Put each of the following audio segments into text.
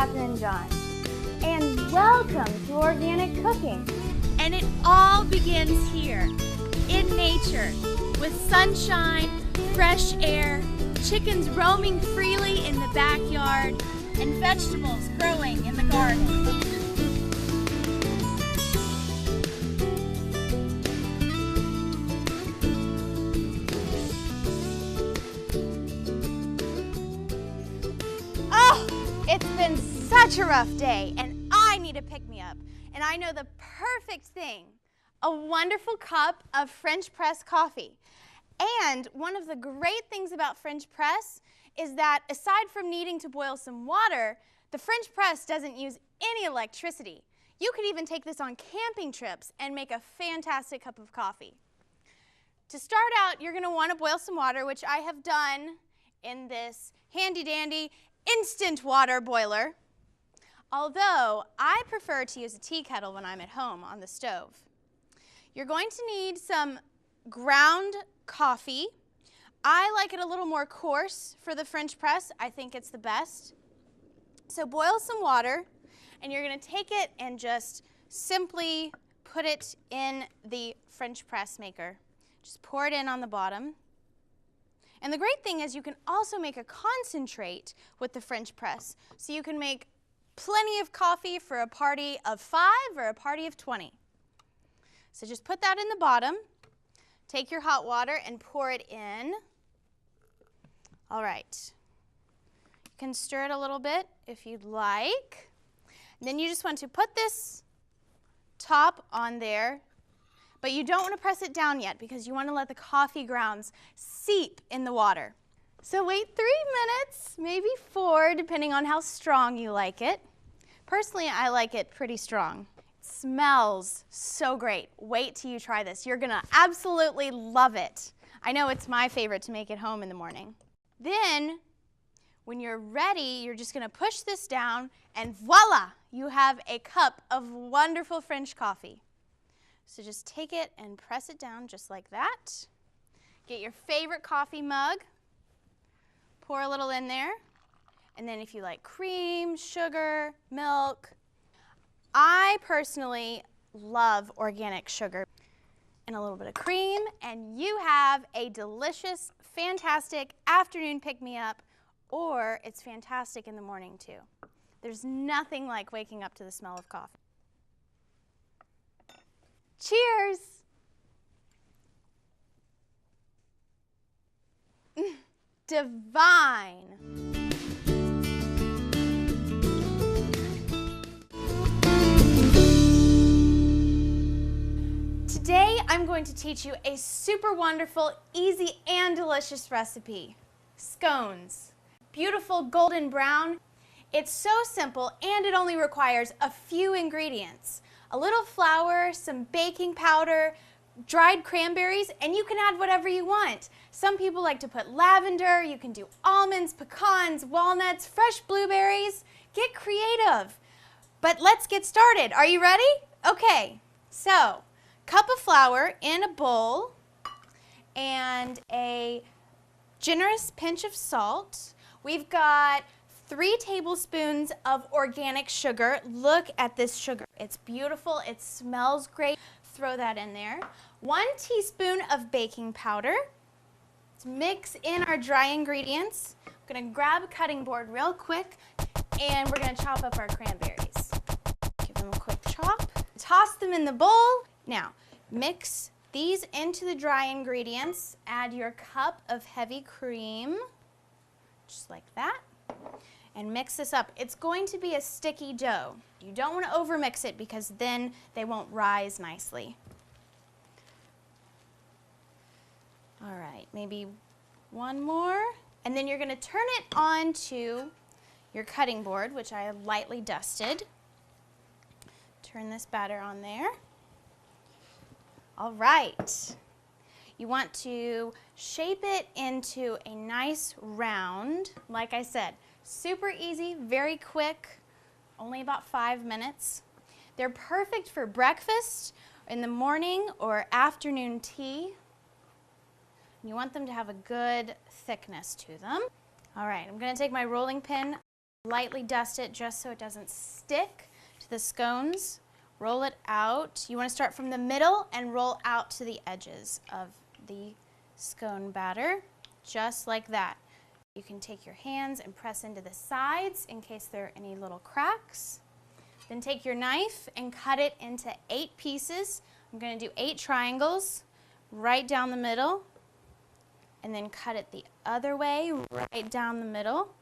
Catherine and John, and welcome to Organic Cooking. And it all begins here, in nature, with sunshine, fresh air, chickens roaming freely in the backyard, and vegetables growing in the garden. It's been such a rough day, and I need a pick-me-up. And I know the perfect thing, a wonderful cup of French press coffee. And one of the great things about French press is that aside from needing to boil some water, the French press doesn't use any electricity. You could even take this on camping trips and make a fantastic cup of coffee. To start out, you're going to want to boil some water, which I have done in this handy-dandy instant water boiler, although I prefer to use a tea kettle when I'm at home on the stove. You're going to need some ground coffee. I like it a little more coarse for the French press. I think it's the best. So boil some water, and you're going to take it and just simply put it in the French press maker. Just pour it in on the bottom. And the great thing is you can also make a concentrate with the French press. So you can make plenty of coffee for a party of 5 or a party of 20. So just put that in the bottom. Take your hot water and pour it in. All right. You can stir it a little bit if you'd like. And then you just want to put this top on there. But you don't want to press it down yet because you want to let the coffee grounds seep in the water. So wait 3 minutes, maybe 4, depending on how strong you like it. Personally, I like it pretty strong. It smells so great. Wait till you try this. You're going to absolutely love it. I know it's my favorite to make at home in the morning. Then, when you're ready, you're just going to push this down, and voila, you have a cup of wonderful French coffee. So just take it and press it down just like that. Get your favorite coffee mug, pour a little in there, and then if you like cream, sugar, milk. I personally love organic sugar and a little bit of cream, and you have a delicious, fantastic afternoon pick-me-up, or it's fantastic in the morning too. There's nothing like waking up to the smell of coffee. Cheers! Divine! Today I'm going to teach you a super wonderful, easy, and delicious recipe. Scones. Beautiful golden brown. It's so simple, and it only requires a few ingredients. A little flour, some baking powder, dried cranberries, and you can add whatever you want. Some people like to put lavender. You can do almonds, pecans, walnuts, fresh blueberries. Get creative. But let's get started. Are you ready? Okay, so cup of flour in a bowl and a generous pinch of salt. We've got 3 tablespoons of organic sugar. Look at this sugar. It's beautiful. It smells great. Throw that in there. 1 teaspoon of baking powder. Let's mix in our dry ingredients. I'm going to grab a cutting board real quick, and we're going to chop up our cranberries. Give them a quick chop. Toss them in the bowl. Now, mix these into the dry ingredients. Add your cup of heavy cream, just like that. And mix this up. It's going to be a sticky dough. You don't want to overmix it because then they won't rise nicely. All right, maybe one more. And then you're going to turn it onto your cutting board, which I lightly dusted. Turn this batter on there. All right. You want to shape it into a nice round. Like I said, super easy, very quick, only about 5 minutes. They're perfect for breakfast, in the morning, or afternoon tea. You want them to have a good thickness to them. All right, I'm going to take my rolling pin. Lightly dust it just so it doesn't stick to the scones. Roll it out. You want to start from the middle and roll out to the edges of the scone batter, just like that. You can take your hands and press into the sides in case there are any little cracks. Then take your knife and cut it into 8 pieces. I'm going to do 8 triangles right down the middle, and then cut it the other way right down the middle,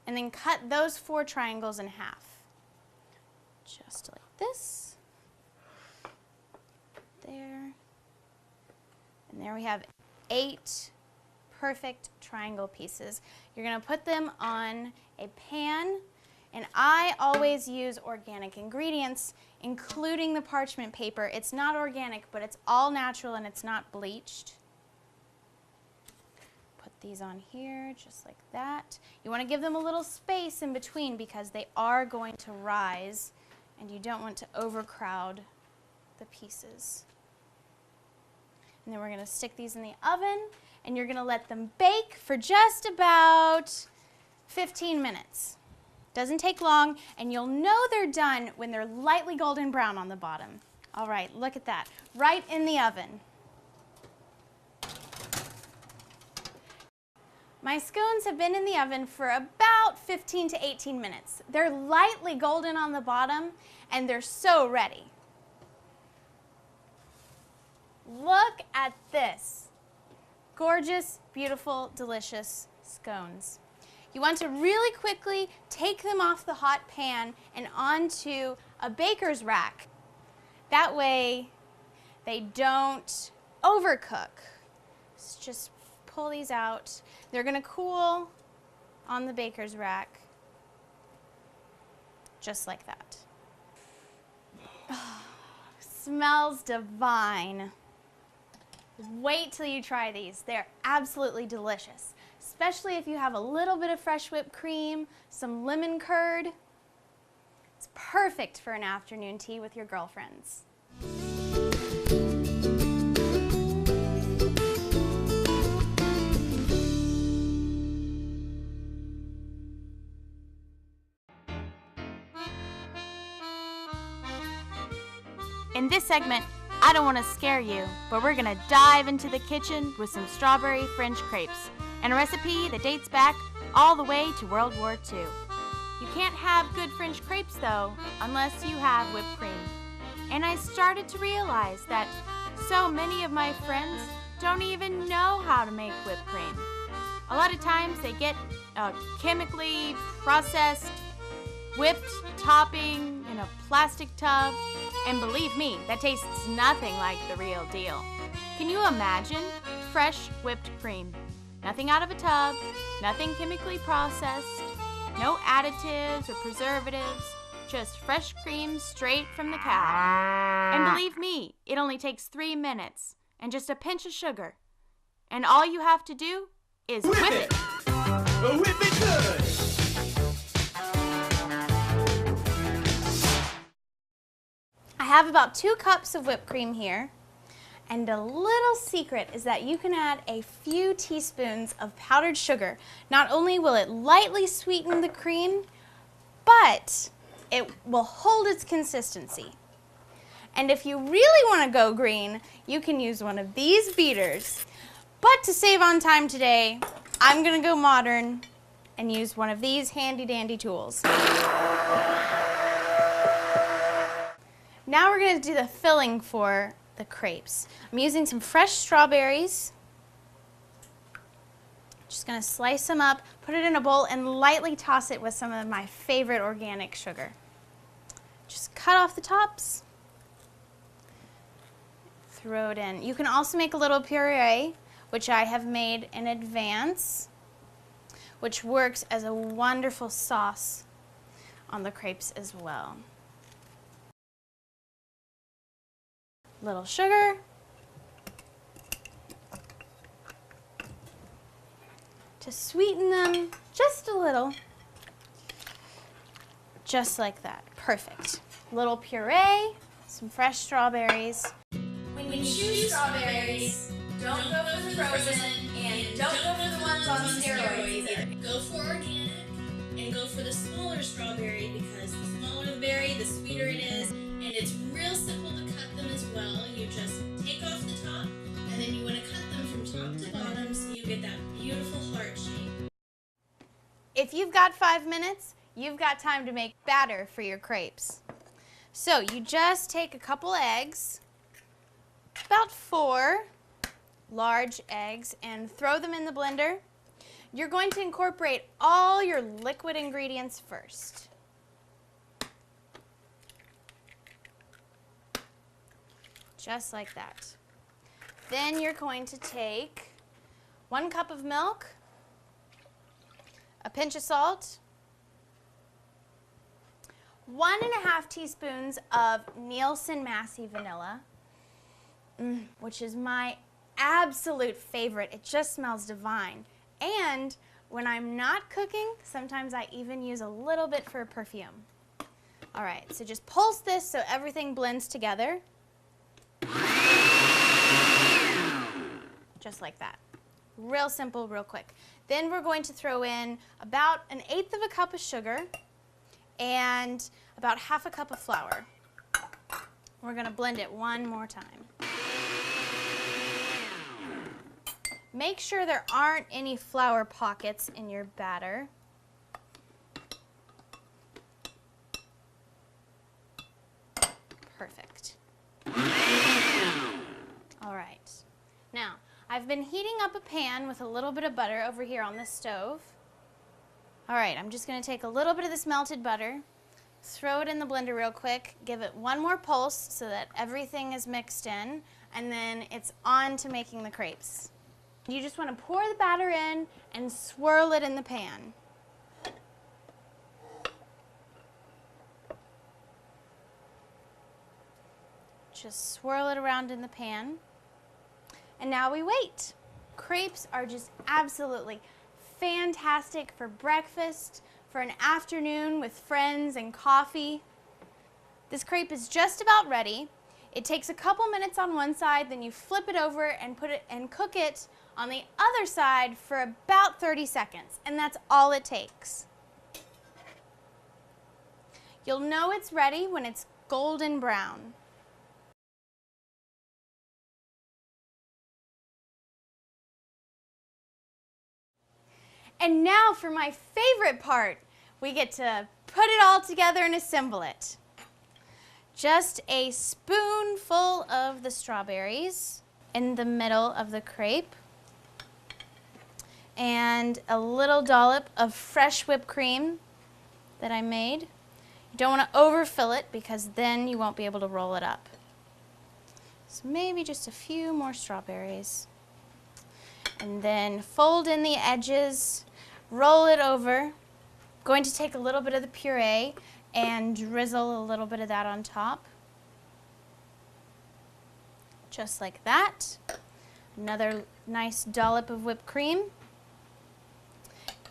and then cut those 4 triangles in half. Just like this. There. And there we have 8 perfect triangle pieces. You're going to put them on a pan, and I always use organic ingredients, including the parchment paper. It's not organic, but it's all natural and it's not bleached. Put these on here just like that. You want to give them a little space in between because they are going to rise, and you don't want to overcrowd the pieces. And then we're going to stick these in the oven, and you're going to let them bake for just about 15 minutes. Doesn't take long, and you'll know they're done when they're lightly golden brown on the bottom. All right, look at that. Right in the oven. My scones have been in the oven for about 15 to 18 minutes. They're lightly golden on the bottom, and they're so ready. Look at this. Gorgeous, beautiful, delicious scones. You want to really quickly take them off the hot pan and onto a baker's rack. That way they don't overcook. So just pull these out. They're going to cool on the baker's rack, just like that. Oh, smells divine. Wait till you try these. They're absolutely delicious, especially if you have a little bit of fresh whipped cream, some lemon curd. It's perfect for an afternoon tea with your girlfriends. In this segment, I don't want to scare you, but we're going to dive into the kitchen with some strawberry French crepes, and a recipe that dates back all the way to World War II. You can't have good French crepes, though, unless you have whipped cream. And I started to realize that so many of my friends don't even know how to make whipped cream. A lot of times they get a chemically processed whipped topping in a plastic tub, and believe me, that tastes nothing like the real deal. Can you imagine fresh whipped cream? Nothing out of a tub, nothing chemically processed, no additives or preservatives, just fresh cream straight from the cow. And believe me, it only takes 3 minutes and just a pinch of sugar. And all you have to do is whip it. Whip it good. I have about 2 cups of whipped cream here, and a little secret is that you can add a few teaspoons of powdered sugar. Not only will it lightly sweeten the cream, but it will hold its consistency. And if you really want to go green, you can use one of these beaters. But to save on time today, I'm going to go modern and use one of these handy dandy tools. Now we're going to do the filling for the crepes. I'm using some fresh strawberries. Just going to slice them up, put it in a bowl, and lightly toss it with some of my favorite organic sugar. Just cut off the tops. Throw it in. You can also make a little puree, which I have made in advance, which works as a wonderful sauce on the crepes as well. Little sugar, to sweeten them just a little, just like that. Perfect. Little puree, some fresh strawberries. When you choose strawberries, don't go for the frozen and don't go for the ones on steroids either. Go for organic. go for the smaller strawberry because the smaller the berry, the sweeter it is, and it's real simple to cut them as well. You just take off the top, and then you want to cut them from top to bottom so you get that beautiful heart shape. If you've got 5 minutes, you've got time to make batter for your crepes. So you just take a couple eggs, about 4 large eggs, and throw them in the blender. You're going to incorporate all your liquid ingredients first. Just like that. Then you're going to take 1 cup of milk, a pinch of salt, 1.5 teaspoons of Nielsen Massey vanilla, which is my absolute favorite. It just smells divine. And when I'm not cooking, sometimes I even use a little bit for perfume. All right, so just pulse this so everything blends together. Just like that. Real simple, real quick. Then we're going to throw in about 1/8 of a cup of sugar and about 1/2 cup of flour. We're going to blend it one more time. Make sure there aren't any flour pockets in your batter. Perfect. All right. Now, I've been heating up a pan with a little bit of butter over here on the stove. All right, I'm just going to take a little bit of this melted butter, throw it in the blender real quick, give it one more pulse so that everything is mixed in, and then it's on to making the crepes. You just want to pour the batter in and swirl it in the pan. Just swirl it around in the pan. And now we wait. Crepes are just absolutely fantastic for breakfast, for an afternoon with friends and coffee. This crepe is just about ready. It takes a couple minutes on one side, then you flip it over and put it and cook it on the other side for about 30 seconds, and that's all it takes. You'll know it's ready when it's golden brown. And now for my favorite part, we get to put it all together and assemble it. Just a spoonful of the strawberries in the middle of the crepe, and a little dollop of fresh whipped cream that I made. You don't want to overfill it because then you won't be able to roll it up. So maybe just a few more strawberries. And then fold in the edges, roll it over. Going to take a little bit of the puree and drizzle a little bit of that on top. Just like that. Another nice dollop of whipped cream.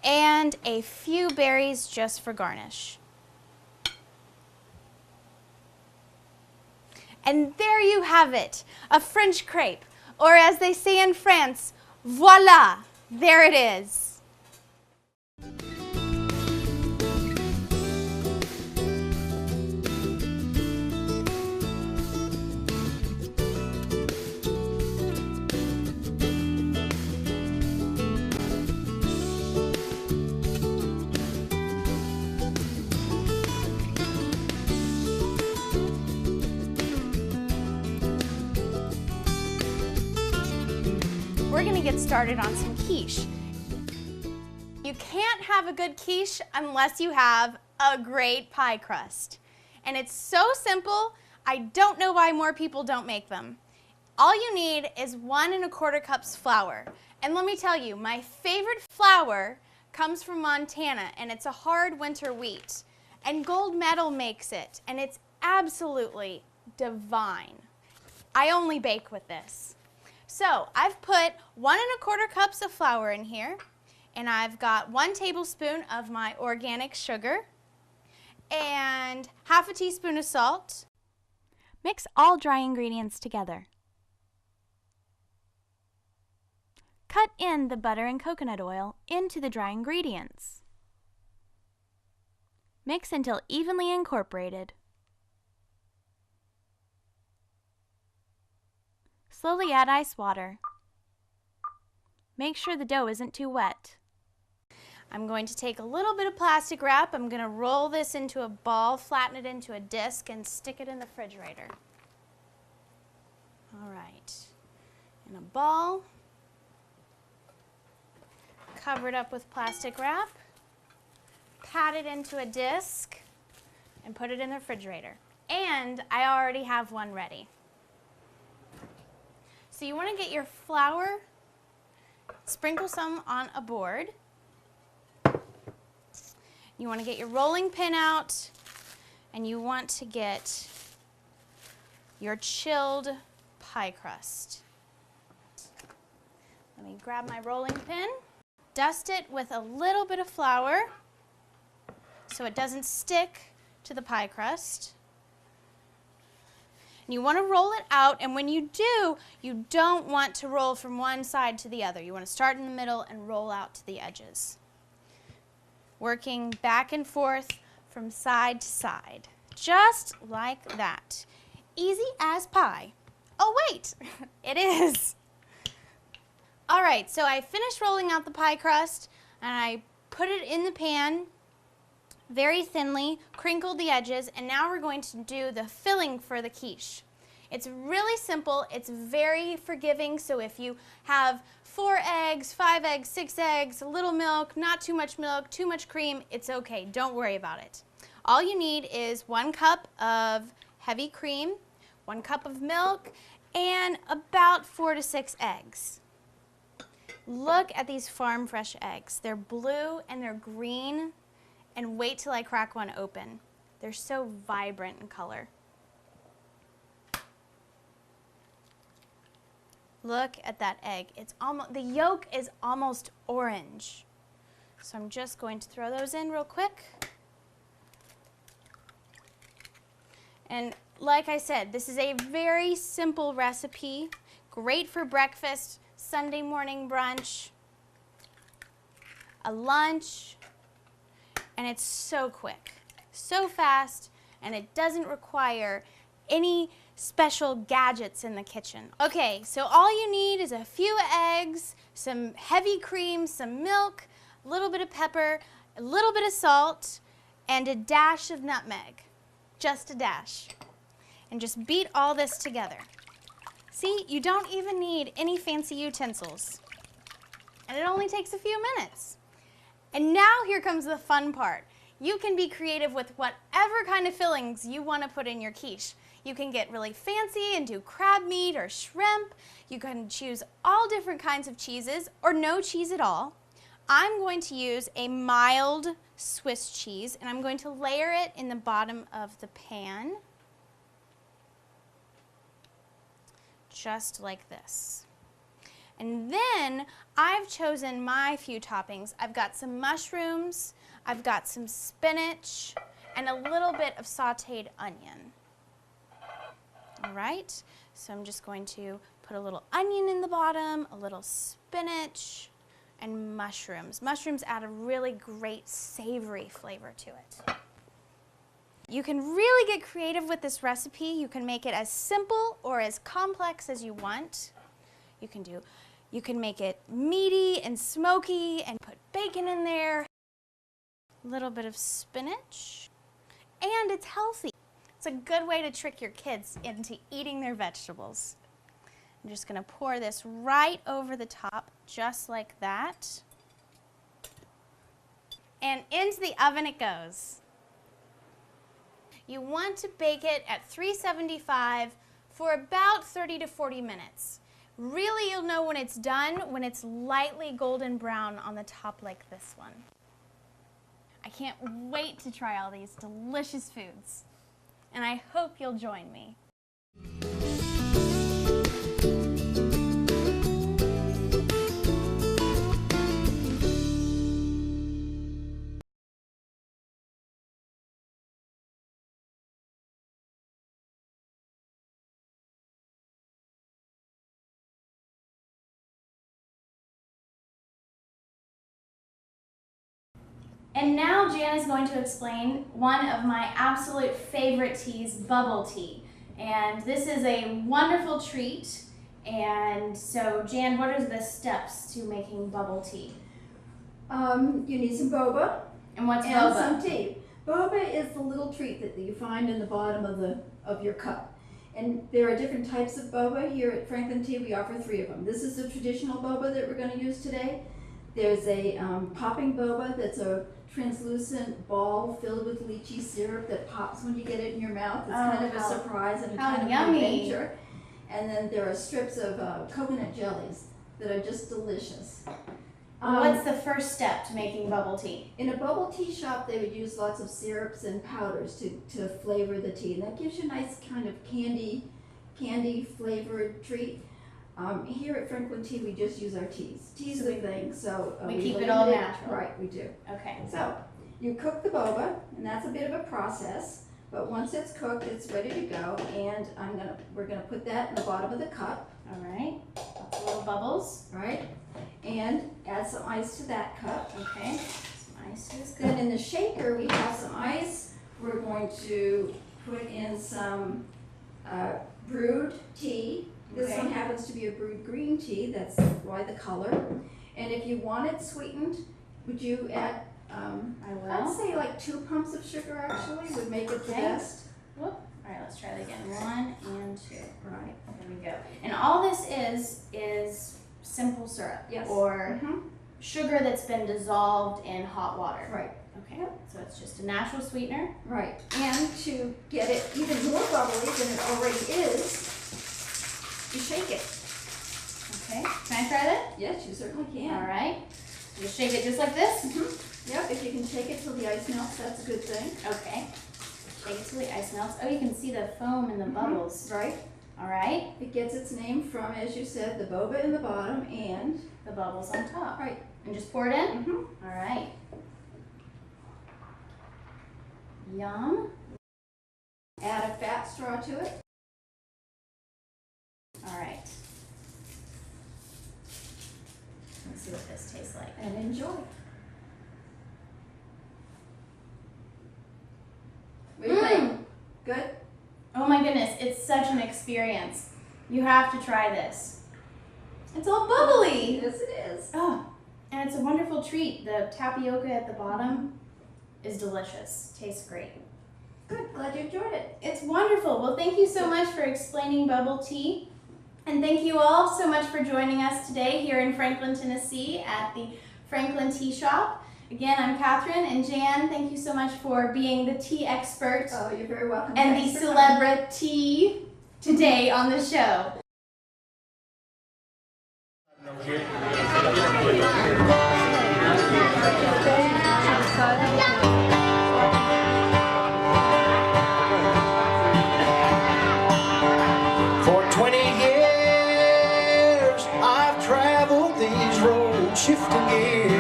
And a few berries just for garnish. And there you have it, a French crepe, or as they say in France, voila, there it is. We're going to get started on some quiche. You can't have a good quiche unless you have a great pie crust. And it's so simple, I don't know why more people don't make them. All you need is 1 1/4 cups flour. And let me tell you, my favorite flour comes from Montana, and it's a hard winter wheat. And Gold Medal makes it, and it's absolutely divine. I only bake with this. So I've put 1 1/4 cups of flour in here, and I've got 1 tablespoon of my organic sugar and 1/2 teaspoon of salt. Mix all dry ingredients together. Cut in the butter and coconut oil into the dry ingredients. Mix until evenly incorporated. Slowly add ice water. Make sure the dough isn't too wet. I'm going to take a little bit of plastic wrap. I'm going to roll this into a ball, flatten it into a disc, and stick it in the refrigerator. All right. In a ball, cover it up with plastic wrap, pat it into a disc, and put it in the refrigerator. And I already have one ready. So you want to get your flour, sprinkle some on a board. You want to get your rolling pin out, and you want to get your chilled pie crust. Let me grab my rolling pin, dust it with a little bit of flour so it doesn't stick to the pie crust. And you want to roll it out, and when you do, you don't want to roll from one side to the other. You want to start in the middle and roll out to the edges. Working back and forth from side to side, just like that. Easy as pie. Oh wait, it is. All right, so I finished rolling out the pie crust, and I put it in the pan very thinly, crinkled the edges, and now we're going to do the filling for the quiche. It's really simple, it's very forgiving, so if you have 4 eggs, 5 eggs, 6 eggs, a little milk, not too much milk, too much cream, it's okay, don't worry about it. All you need is 1 cup of heavy cream, 1 cup of milk, and about 4 to 6 eggs. Look at these farm fresh eggs. They're blue and they're green, and wait till I crack one open. They're so vibrant in color. Look at that egg. The yolk is almost orange. So I'm just going to throw those in real quick. And like I said, this is a very simple recipe, great for breakfast, Sunday morning brunch, a lunch, and it's so quick, so fast, and it doesn't require any special gadgets in the kitchen. Okay, so all you need is a few eggs, some heavy cream, some milk, a little bit of pepper, a little bit of salt, and a dash of nutmeg. Just a dash. And just beat all this together. See, you don't even need any fancy utensils. And it only takes a few minutes. And now here comes the fun part. You can be creative with whatever kind of fillings you want to put in your quiche. You can get really fancy and do crab meat or shrimp. You can choose all different kinds of cheeses or no cheese at all. I'm going to use a mild Swiss cheese, and I'm going to layer it in the bottom of the pan, just like this. And then I've chosen my few toppings. I've got some mushrooms, I've got some spinach, and a little bit of sauteed onion. All right, so I'm just going to put a little onion in the bottom, a little spinach, and mushrooms. Mushrooms add a really great savory flavor to it. You can really get creative with this recipe. You can make it as simple or as complex as you want. You can make it meaty and smoky and put bacon in there. A little bit of spinach, and it's healthy. It's a good way to trick your kids into eating their vegetables. I'm just going to pour this right over the top, just like that. And into the oven it goes. You want to bake it at 375 for about 30 to 40 minutes. Really, you'll know when it's done when it's lightly golden brown on the top like this one. I can't wait to try all these delicious foods. And I hope you'll join me. And now Jan is going to explain one of my absolute favorite teas, bubble tea. And this is a wonderful treat. And so Jan, what are the steps to making bubble tea? You need some boba. And what's and boba? Some tea. Boba is the little treat that you find in the bottom of your cup. And there are different types of boba. Here at Franklin Tea, we offer 3 of them. This is the traditional boba that we're going to use today. There's a popping boba that's a translucent ball filled with lychee syrup that pops when you get it in your mouth. It's kind of a surprise and how kind of yummy. an adventure. And then there are strips of coconut jellies that are just delicious. What's the first step to making bubble tea? In a bubble tea shop, they would use lots of syrups and powders to flavor the tea, and that gives you a nice kind of candy flavored treat. Here at Franklin Tea, we just use our teas. Tea's the thing, so we keep it all natural. Right, we do. Okay. So you cook the boba, and that's a bit of a process. But once it's cooked, it's ready to go, and we're gonna put that in the bottom of the cup. All right. Lots of little bubbles. Right, and add some ice to that cup. Okay. Some ice is good. Then in the shaker, we have some ice. We're going to put in some brewed tea. This Okay. one happens to be a brewed green tea. That's why the color. And if you want it sweetened, would you add? I will. I'd say like 2 pumps of sugar actually would make it the Okay. best. Whoop. All right, let's try that again. 1 and 2. Right. There we go. And all this is simple syrup. Yes. Or Mhm. sugar that's been dissolved in hot water. Right. Okay. So it's just a natural sweetener. Right. And to get it even more bubbly than it already is, you shake it. Okay. Can I try that? Yes, you certainly can. All right. You shake it just like this? Yep, if you can shake it till the ice melts, that's a good thing. Okay. Shake it till the ice melts. Oh, you can see the foam and the bubbles. Right. All right. It gets its name from, as you said, the boba in the bottom and The bubbles on top. right. And just pour it in? Mm-hmm. All right. Yum. Add a fat straw to it. All right. Let's see what this tastes like. And enjoy. What do you think? Good? Oh my goodness, it's such an experience. You have to try this. It's all bubbly. Yes, it is. Oh, and it's a wonderful treat. The tapioca at the bottom is delicious. Tastes great. Good. Glad you enjoyed it. It's wonderful. Well, thank you so much for explaining bubble tea. And thank you all so much for joining us today here in Franklin, Tennessee at the Franklin Tea Shop. Again, I'm Catherine, and Jan, thank you so much for being the tea expert Oh, you're very welcome. and Thanks the for coming. celebrity today on the show. For 20 years I've traveled these roads, shifting gears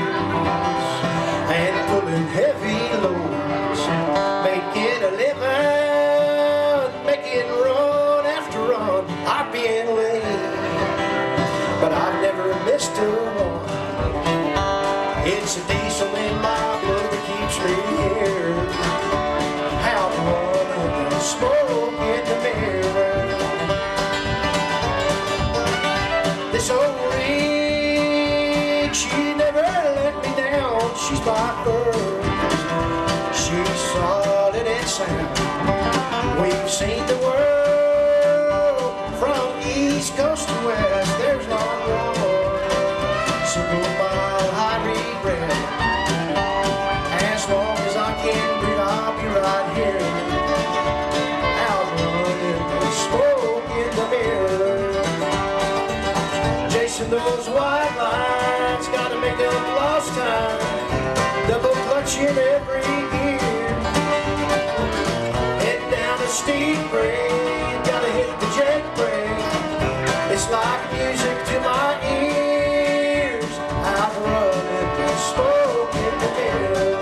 and pulling heavy loads, making a living, making run after run. I've been late, but I've never missed a one. It's a diesel in my blood that keeps me here, out running, smoke in the mirror. This old rig, she never let me down. She's my first, she's solid and sound. We've seen the world from east coast to west. There's not one single mile I regret. As long as I can breathe, I'll be right here, out running the smoke in the mirror. Chasing those white lines, gotta make up lost time, double clutching every gear, head down a steep grade, gotta hit the jet brake. It's like music to my ears, out running the smoke in the mirror.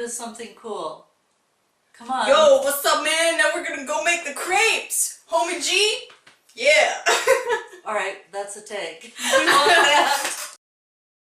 us something cool. Come on. Yo, what's up, man? Now we're gonna go make the crepes. Homie G? Yeah. All right, that's a take.